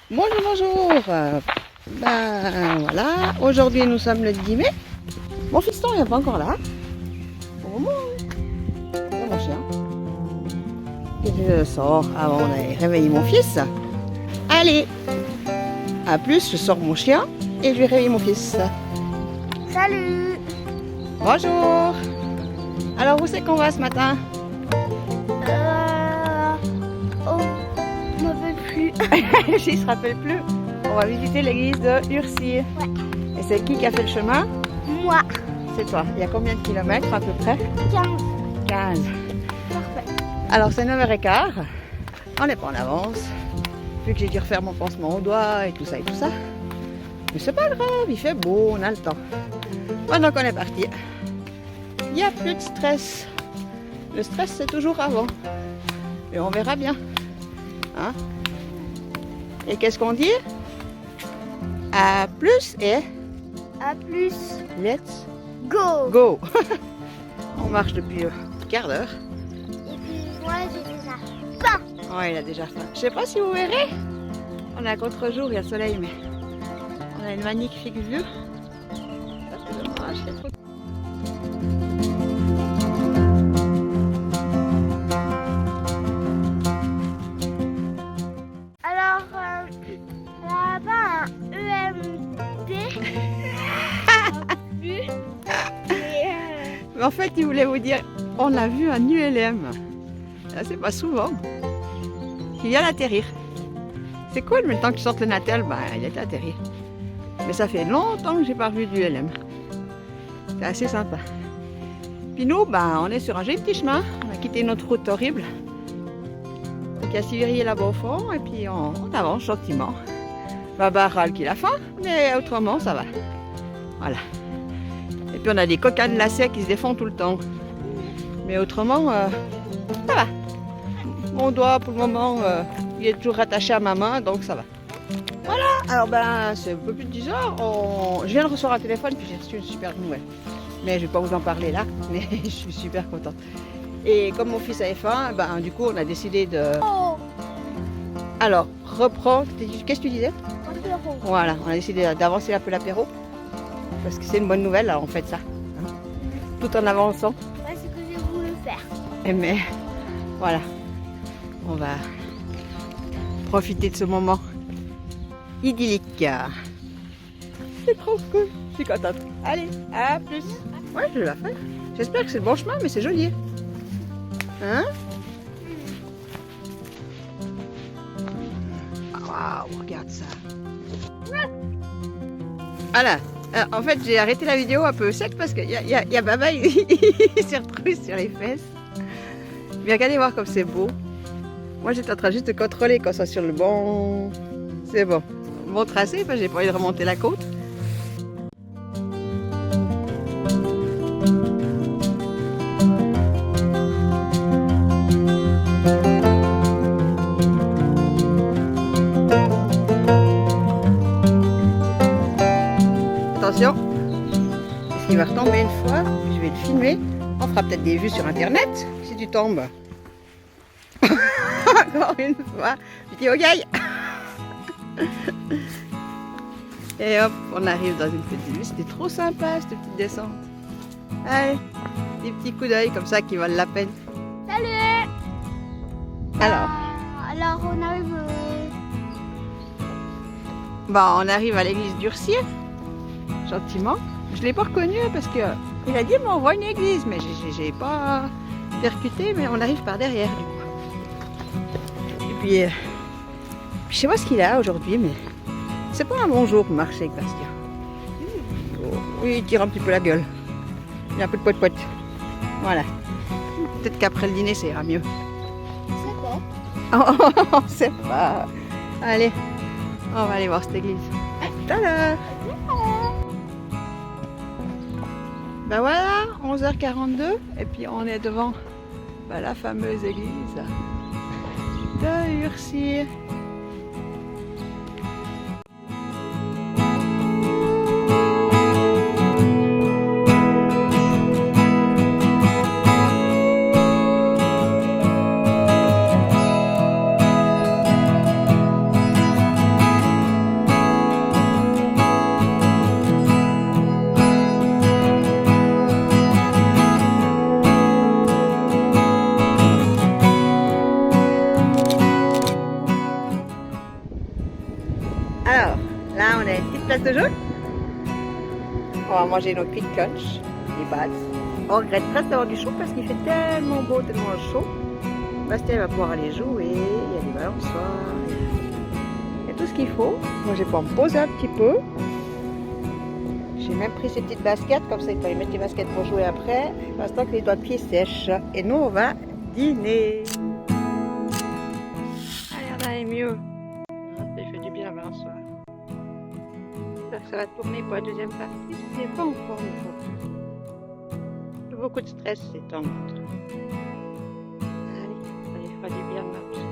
Bonjour, bonjour. Ben voilà, aujourd'hui nous sommes le 10 mai. Mon fiston il n'est pas encore là. Au moment où mon chien. Et je sors avant d'aller réveiller mon fils. Allez, à plus, je sors mon chien et je vais réveiller mon fils. Salut. Bonjour. Alors où c'est qu'on va ce matin? Oh, je me rappelle plus. Il se rappelle plus. On va visiter l'église de Urcy. Ouais. Et c'est qui a fait le chemin? Moi. C'est toi. Il y a combien de kilomètres à peu près? 15. 15. Parfait. Alors c'est 9h15. On n'est pas en avance. Vu que j'ai dû refaire mon pansement au doigt et tout ça et tout ça. Mais c'est pas grave, il fait beau, on a le temps. Maintenant qu'on est parti, il n'y a plus de stress. Le stress c'est toujours avant. Et on verra bien. Hein? Et qu'est-ce qu'on dit? À plus et À plus. let's Go. go. On marche depuis un quart d'heure. Et puis moi j'ai déjà faim. Ouais, il a déjà faim. Je sais pas si vous verrez. On est à contre-jour, il y a le soleil, mais on a une magnifique vue. Ça, c'est dommage, c'est trop. Alors là-bas un EMD. Mais en fait, il voulait vous dire, on a vu un ULM. Là, c'est pas souvent. Il vient d'atterrir. C'est cool, mais le temps que je sorte le Natel, ben, il est atterri. Mais ça fait longtemps que j'ai pas vu d'ULM. C'est assez sympa. Puis nous, ben, on est sur un joli petit chemin. On a quitté notre route horrible. Donc, il y a Sivirier là-bas au fond, et puis on avance gentiment. Baba râle qu'il a faim, mais autrement, ça va. Voilà. Et puis on a des coquins de lacets qui se défendent tout le temps. Mais autrement, ça va. Mon doigt, pour le moment, il est toujours attaché à ma main, donc ça va. Voilà, alors ben, c'est un peu plus de 10 heures. Je viens de recevoir un téléphone, puis j'ai reçu une super nouvelle. Mais je ne vais pas vous en parler là, mais je suis super contente. Et comme mon fils avait faim, ben, du coup, on a décidé de... Oh. Alors, reprends. Qu'est-ce que tu disais? Apéro. Voilà, on a décidé d'avancer un peu l'apéro. Parce que c'est une bonne nouvelle, alors on fait ça. Hein, tout en avançant. Ouais, c'est ce que j'ai voulu faire. Mais voilà, on va profiter de ce moment idyllique. C'est trop cool, je suis contente. Allez, à plus. Ouais, je vais la faire. J'espère que c'est le bon chemin, mais c'est joli. Hein? Waouh, regarde ça. Voilà. En fait, j'ai arrêté la vidéo un peu sec parce qu'il y a Baba, il s'est retrouvé sur les fesses. Mais regardez voir comme c'est beau. Moi, j'étais en train juste de contrôler qu'on soit sur le bon... C'est bon. Bon tracé, parce que j'ai pas envie de remonter la côte. Attention, parce qu'il va retomber une fois, je vais le filmer. On fera peut-être des vues sur internet si tu tombes. Encore une fois, je dis ok. Et hop, on arrive dans une petite vue. C'était trop sympa cette petite descente. Allez, des petits coups d'œil comme ça qui valent la peine. Salut. Alors, On arrive. bah, on arrive à l'église d'Urcy, gentiment. Je ne l'ai pas reconnu parce que il a dit mais on voit une église, mais j'ai pas percuté, mais on arrive par derrière du coup. Et puis, je sais pas ce qu'il a aujourd'hui, mais c'est pas un bon jour pour marcher avec Bastien. Oui, il tire un petit peu la gueule. Il a un peu de poète-poète. Voilà. Peut-être qu'après le dîner, ça ira mieux. C'est quoi? On ne sait pas. Allez, on va aller voir cette église. À tout à l'heure. Ben voilà, 11h42 et puis on est devant la fameuse église de Urcy. ce jeu? On va manger nos quick lunch, les pâtes. On regrette presque d'avoir du chaud parce qu'il fait tellement beau, tellement chaud. Bastien va pouvoir aller jouer, il y a des balançoires, il y a tout ce qu'il faut. Moi je vais pouvoir me poser un petit peu. J'ai même pris ces petites baskets, comme ça il faut aller mettre les baskets pour jouer après. Pour l'instant que les doigts de pied sèchent. Et nous on va dîner. Allez, on va aller mieux. Ça fait du bien la balançoire. Ça va tourner pour la deuxième partie. Je sais pas encore une fois. Beaucoup de stress ces temps. Allez, ça lui fera du bien de marcher.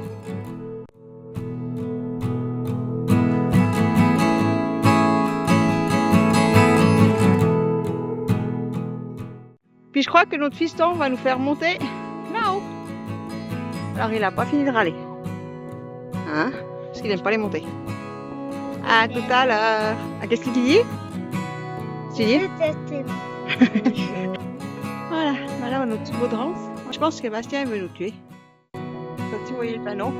Puis je crois que notre fiston va nous faire monter là-haut. Alors il n'a pas fini de râler. Hein? Parce qu'il n'aime pas les montées. À tout à l'heure. Ah, qu'est-ce qu'il dit? Tu dis? Voilà, voilà notre petit beau de rance. Je pense que Bastien veut nous tuer. Quand tu voyais le panneau,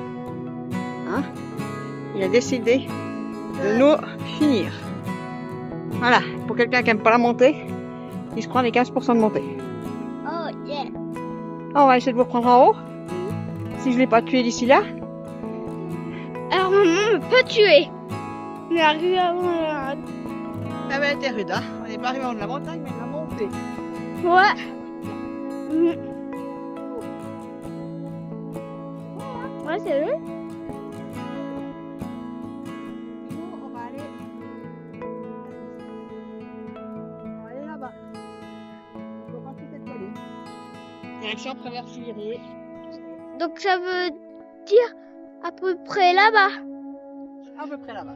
hein, il a décidé de nous finir. Voilà, pour quelqu'un qui n'aime pas la montée, il se prend les 15% de montée. Oh yeah. On va essayer de vous prendre en haut. Si je ne l'ai pas tué d'ici là. Alors maman me peut tuer. Mais arrive avant Ah ben, elle était rude, hein. On n'est pas arrivé en haut de la montagne, mais elle a monté. Ouais. Ouais, c'est vrai. On va aller là-bas. On va passer cette colline. Direction Prévert Sillery. Donc ça veut dire à peu près là-bas. À peu près là-bas.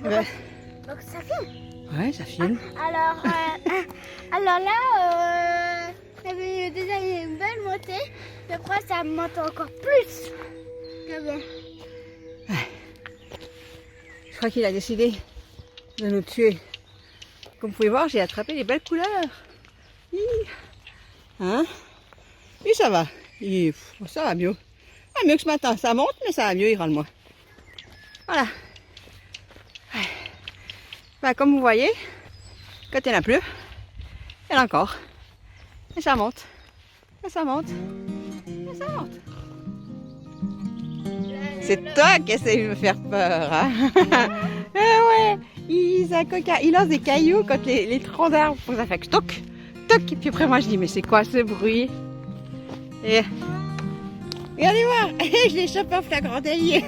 Donc ça filme. Ouais, ça filme. Alors là, déjà il y a une belle montée. Je crois que ça monte encore plus. Je crois qu'il a décidé de nous tuer. Comme vous pouvez voir, j'ai attrapé des belles couleurs. Hein? Oui, ça va. Ça va mieux. Pas mieux que ce matin. Ça monte, mais ça va mieux, il râle moins. Voilà. Bah, comme vous voyez, quand il n'y en a plus, il y en a encore. Et ça monte. Et ça monte. Et ça monte. C'est toi qui essayes de me faire peur, hein? Ouais, il lance des cailloux quand les troncs d'arbres font ça fait que toc, toc. Et puis après moi je dis mais c'est quoi ce bruit? Et regardez voir, je l'ai chopé en flagrant délit.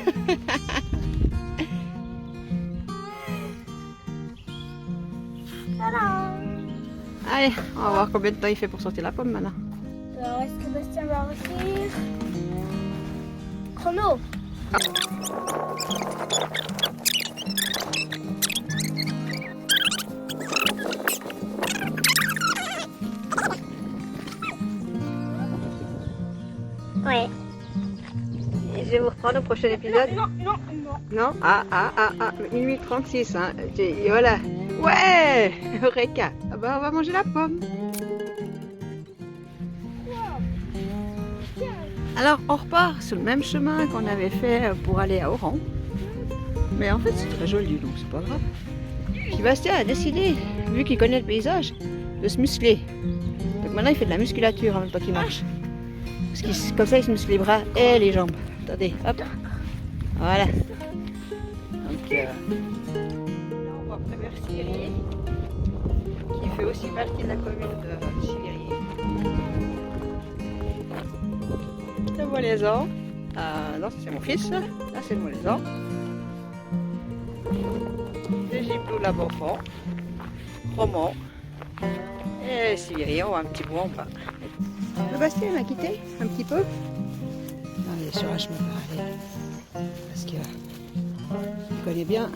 Allez, on va voir combien de temps il fait pour sortir la pomme maintenant. Alors est-ce que Bastien va réussir? Chrono. Ouais. Et je vais vous reprendre au prochain épisode. Non. Non? Ah, 1h36, hein. Et voilà. Ouais! Eureka! Ah bah, on va manger la pomme. Alors, on repart sur le même chemin qu'on avait fait pour aller à Oran. Mais en fait, c'est très joli, donc c'est pas grave. Puis Bastien a décidé, vu qu'il connaît le paysage, de se muscler. Donc maintenant, il fait de la musculature en même temps qu'il marche. Parce que comme ça, il se muscle les bras et les jambes. Attendez, hop. Voilà. Donc, là, on va Prévert Sillery, qui fait aussi partie de la commune de Sillery. Le Molaisan. Non, c'est mon fils. Là, c'est le Molaisan. Le Giblou, la Bonfant. Romans. Et Sillery, on va un petit bout en bas. Le Bastien m'a quitté un petit peu. Non, il est sur un chemin parallèle. Parce que il connaît bien.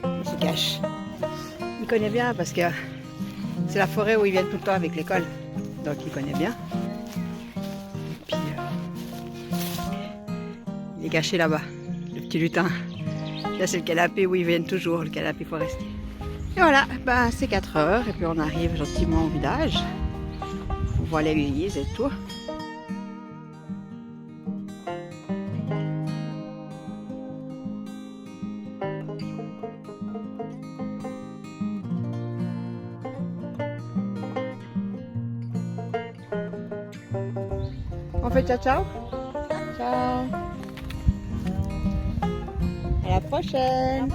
Il se cache. Il connaît bien parce que c'est la forêt où ils viennent tout le temps avec l'école. Donc il connaît bien. Puis il est caché là-bas, le petit lutin. Là c'est le canapé où ils viennent toujours, le canapé forestier. Et voilà, ben, c'est 4 heures et puis on arrive gentiment au village. On voit l'église et tout. fait ciao ciao? Ciao. À la prochaine.